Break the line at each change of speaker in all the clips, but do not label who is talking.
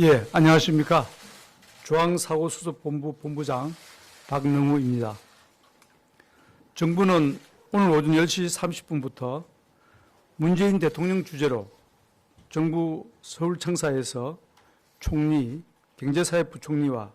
예, 안녕하십니까. 중앙사고수습본부 본부장 박능우입니다. 정부는 오늘 오전 10시 30분부터 문재인 대통령 주재로 정부 서울청사에서 총리, 경제사회부총리와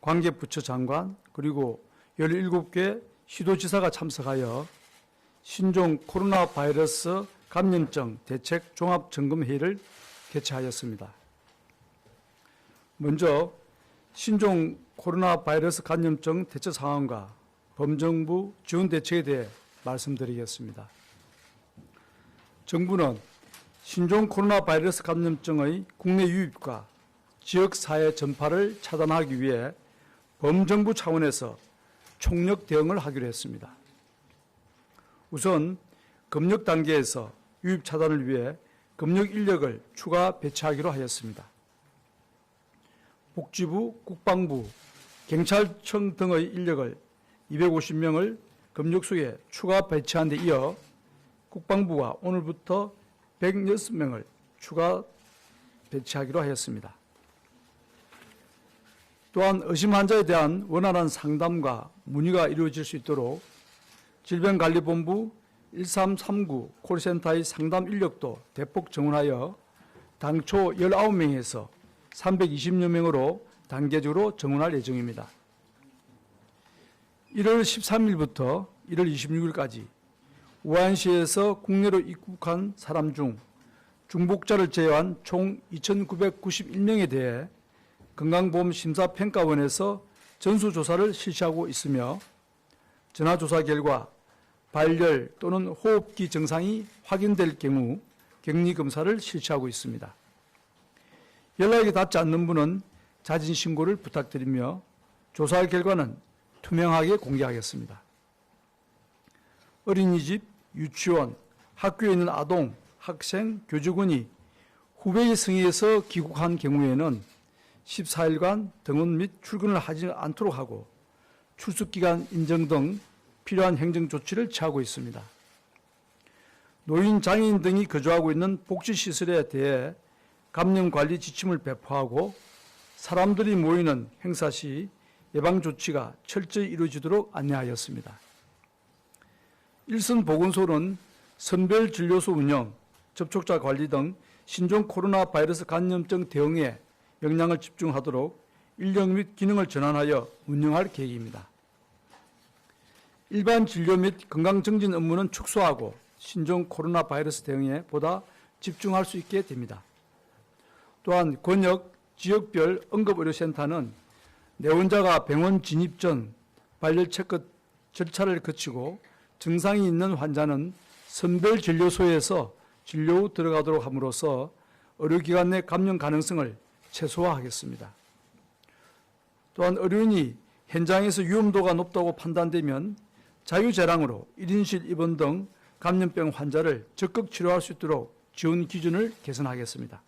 관계부처 장관 그리고 17개 시도지사가 참석하여 신종 코로나 바이러스 감염증 대책 종합점검회의를 개최하였습니다. 먼저 신종 코로나 바이러스 감염증 대처 상황과 범정부 지원 대책에 대해 말씀드리겠습니다. 정부는 신종 코로나 바이러스 감염증의 국내 유입과 지역사회 전파를 차단하기 위해 범정부 차원에서 총력 대응을 하기로 했습니다. 우선 검역 단계에서 유입 차단을 위해 검역 인력을 추가 배치하기로 하였습니다. 복지부, 국방부, 경찰청 등의 인력을 250명을 검역소에 추가 배치한 데 이어 국방부가 오늘부터 106명을 추가 배치하기로 하였습니다. 또한 의심 환자에 대한 원활한 상담과 문의가 이루어질 수 있도록 질병관리본부 1339 콜센터의 상담 인력도 대폭 증원하여 당초 19명에서 320여 명으로 단계적으로 증원할 예정입니다. 1월 13일부터 1월 26일까지 우한시에서 국내로 입국한 사람 중 중복자를 제외한 총 2,991명에 대해 건강보험심사평가원에서 전수조사를 실시하고 있으며 전화조사 결과 발열 또는 호흡기 증상이 확인될 경우 격리검사를 실시하고 있습니다. 연락이 닿지 않는 분은 자진 신고를 부탁드리며 조사 결과는 투명하게 공개하겠습니다. 어린이집, 유치원, 학교에 있는 아동, 학생, 교직원이 후배의 승인에서 귀국한 경우에는 14일간 등원 및 출근을 하지 않도록 하고 출석기간 인정 등 필요한 행정조치를 취하고 있습니다. 노인, 장애인 등이 거주하고 있는 복지시설에 대해 감염관리 지침을 배포하고 사람들이 모이는 행사 시 예방조치가 철저히 이루어지도록 안내하였습니다. 일선 보건소는 선별진료소 운영, 접촉자 관리 등 신종 코로나 바이러스 감염증 대응에 역량을 집중하도록 인력 및 기능을 전환하여 운영할 계획입니다. 일반 진료 및 건강증진 업무는 축소하고 신종 코로나 바이러스 대응에 보다 집중할 수 있게 됩니다. 또한 권역, 지역별 응급의료센터는 내원자가 병원 진입 전 발열 체크 절차를 거치고 증상이 있는 환자는 선별진료소에서 진료 후 들어가도록 함으로써 의료기관 내 감염 가능성을 최소화하겠습니다. 또한 의료인이 현장에서 위험도가 높다고 판단되면 자유재량으로 1인실 입원 등 감염병 환자를 적극 치료할 수 있도록 지원 기준을 개선하겠습니다.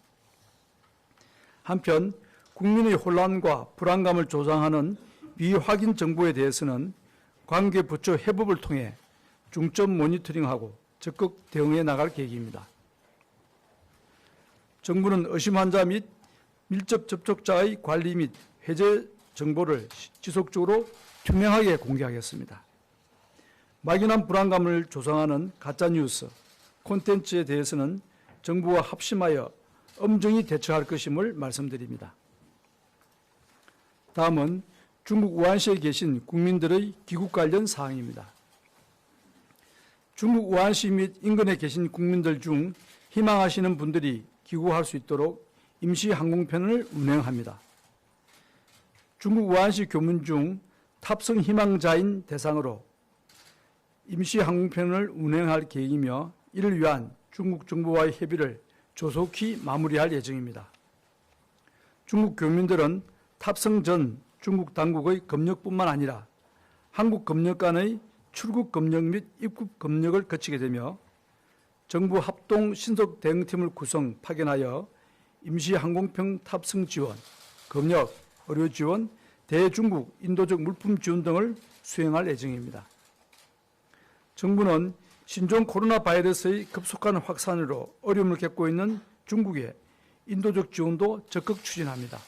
한편 국민의 혼란과 불안감을 조장하는 미확인 정보에 대해서는 관계부처 협업을 통해 중점 모니터링하고 적극 대응해 나갈 계획입니다. 정부는 의심 환자 및 밀접 접촉자의 관리 및 해제 정보를 지속적으로 투명하게 공개하겠습니다. 막연한 불안감을 조성하는 가짜뉴스, 콘텐츠에 대해서는 정부와 합심하여 엄정히 대처할 것임을 말씀드립니다. 다음은 중국 우한시에 계신 국민들의 귀국 관련 사항입니다. 중국 우한시 및 인근에 계신 국민들 중 희망하시는 분들이 귀국할 수 있도록 임시 항공편을 운행합니다. 중국 우한시 교문 중 탑승 희망자인 대상으로 임시 항공편을 운행할 계획이며 이를 위한 중국 정부와의 협의를 조속히 마무리할 예정입니다. 중국 교민들은 탑승 전 중국 당국의 검역뿐만 아니라 한국 검역 간의 출국 검역 및 입국 검역을 거치게 되며 정부 합동 신속 대응팀을 파견하여 임시 항공편 탑승 지원, 검역, 의료 지원, 대중국 인도적 물품 지원 등을 수행할 예정입니다. 정부는 신종 코로나 바이러스의 급속한 확산으로 어려움을 겪고 있는 중국에 인도적 지원도 적극 추진합니다.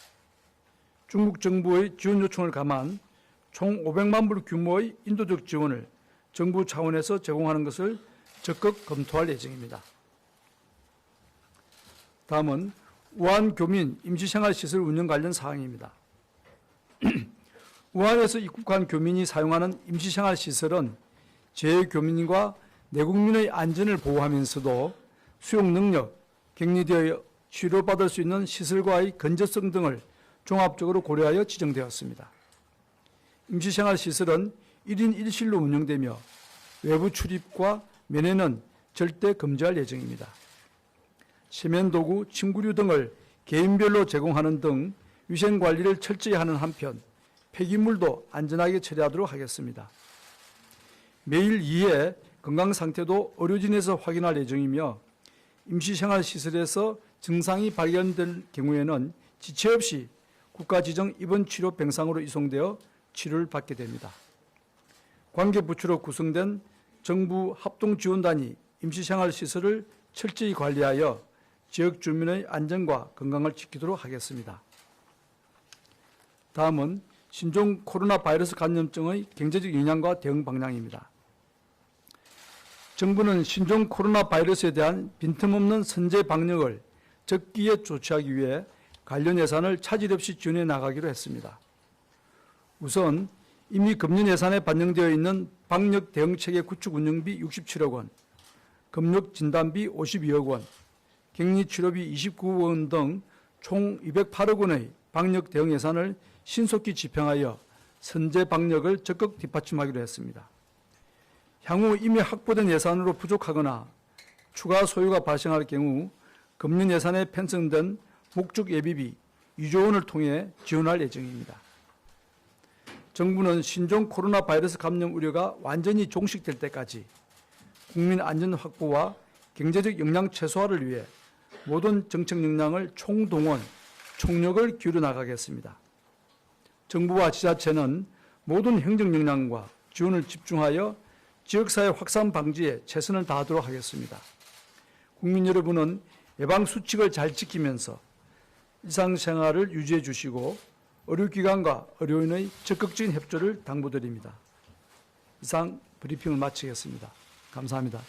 중국 정부의 지원 요청을 감안 총 500만 불 규모의 인도적 지원을 정부 차원에서 제공하는 것을 적극 검토할 예정입니다. 다음은 우한 교민 임시생활시설 운영 관련 사항입니다. 우한에서 입국한 교민이 사용하는 임시생활시설은 재교민과 내국민의 안전을 보호하면서도 수용 능력, 격리되어 치료받을 수 있는 시설과의 건전성 등을 종합적으로 고려하여 지정되었습니다. 임시생활시설은 1인 1실로 운영되며 외부 출입과 면회는 절대 금지할 예정입니다. 세면도구, 침구류 등을 개인별로 제공하는 등 위생관리를 철저히 하는 한편 폐기물도 안전하게 처리하도록 하겠습니다. 매일 2회 건강상태도 의료진에서 확인할 예정이며 임시생활시설에서 증상이 발견될 경우에는 지체 없이 국가지정 입원치료 병상으로 이송되어 치료를 받게 됩니다. 관계부처로 구성된 정부 합동지원단이 임시생활시설을 철저히 관리하여 지역 주민의 안전과 건강을 지키도록 하겠습니다. 다음은 신종 코로나 바이러스 감염증의 경제적 영향과 대응 방향입니다. 정부는 신종 코로나 바이러스에 대한 빈틈없는 선제 방역을 적기에 조치하기 위해 관련 예산을 차질 없이 지원해 나가기로 했습니다. 우선 이미 금년 예산에 반영되어 있는 방역 대응체계 구축 운영비 67억 원, 검역 진단비 52억 원, 격리 치료비 29억 원 등 총 208억 원의 방역 대응 예산을 신속히 집행하여 선제 방역을 적극 뒷받침하기로 했습니다. 향후 이미 확보된 예산으로 부족하거나 추가 소요가 발생할 경우 금년 예산에 편성된 목적 예비비 2조 원을 통해 지원할 예정입니다. 정부는 신종 코로나 바이러스 감염 우려가 완전히 종식될 때까지 국민 안전 확보와 경제적 역량 최소화를 위해 모든 정책 역량을 총동원, 총력을 기울여 나가겠습니다. 정부와 지자체는 모든 행정 역량과 지원을 집중하여 지역사회 확산 방지에 최선을 다하도록 하겠습니다. 국민 여러분은 예방수칙을 잘 지키면서 일상생활을 유지해 주시고 의료기관과 의료인의 적극적인 협조를 당부드립니다. 이상 브리핑을 마치겠습니다. 감사합니다.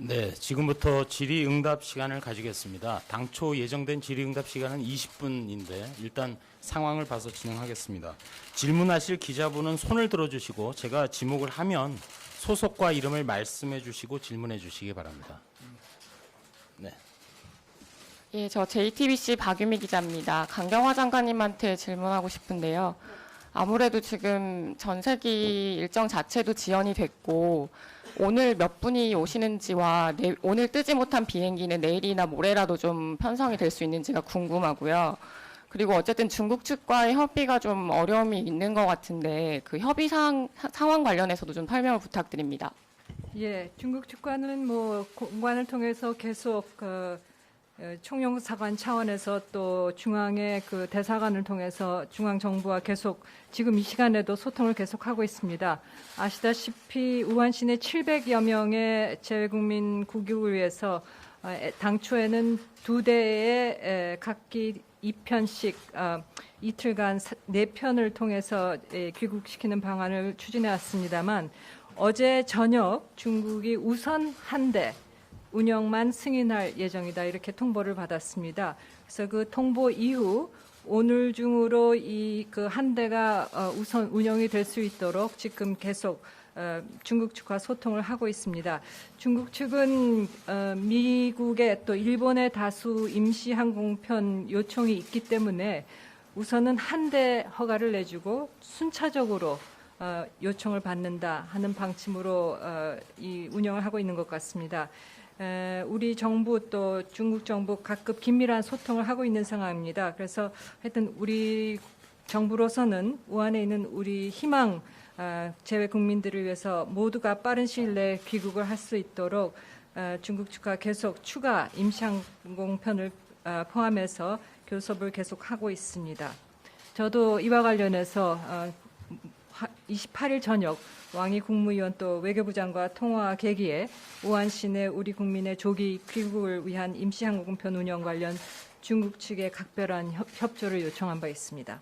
네, 지금부터 질의응답 시간을 가지겠습니다. 당초 예정된 질의응답 시간은 20분인데 일단 상황을 봐서 진행하겠습니다. 질문하실 기자분은 손을 들어주시고 제가 지목을 하면 소속과 이름을 말씀해 주시고 질문해 주시기 바랍니다. 네.
예, 저 JTBC 박유미 기자입니다. 강경화 장관님한테 질문하고 싶은데요. 아무래도 지금 전세기 일정 자체도 지연이 됐고 오늘 몇 분이 오시는지와 오늘 뜨지 못한 비행기는 내일이나 모레라도 좀 편성이 될 수 있는지가 궁금하고요. 그리고 어쨌든 중국 측과의 협의가 좀 어려움이 있는 것 같은데 그 협의 상황 관련해서도 좀 설명을 부탁드립니다.
예, 중국 측과는 뭐 공관을 통해서 계속 총영사관 차원에서 또 중앙의 그 대사관을 통해서 중앙 정부와 계속 지금 이 시간에도 소통을 계속하고 있습니다. 아시다시피 우한 시내 700여 명의 재외국민 구국을 위해서 당초에는 2대의 각기 2편씩 이틀간 4편을 통해서 귀국시키는 방안을 추진해 왔습니다만 어제 저녁 중국이 우선 한 대 운영만 승인할 예정이다 이렇게 통보를 받았습니다. 그래서 그 통보 이후 오늘 중으로 이 그 한 대가 우선 운영이 될 수 있도록 지금 계속 중국 측과 소통을 하고 있습니다. 중국 측은 미국의 또 일본의 다수 임시 항공편 요청이 있기 때문에 우선은 한 대 허가를 내주고 순차적으로 요청을 받는다 하는 방침으로 이 운영을 하고 있는 것 같습니다. 우리 정부 또 중국 정부 각급 긴밀한 소통을 하고 있는 상황입니다. 그래서 하여튼 우리 정부로서는 우한에 있는 우리 희망 재외 국민들을 위해서 모두가 빠른 시일 내에 귀국을 할 수 있도록 중국 측과 계속 추가 임시항공편을 포함해서 교섭을 계속하고 있습니다. 저도 이와 관련해서 28일 저녁 왕이 국무위원 또 외교부장과 통화 계기에 우한시 내 우리 국민의 조기 귀국을 위한 임시항공편 운영 관련 중국 측의 각별한 협조를 요청한 바 있습니다.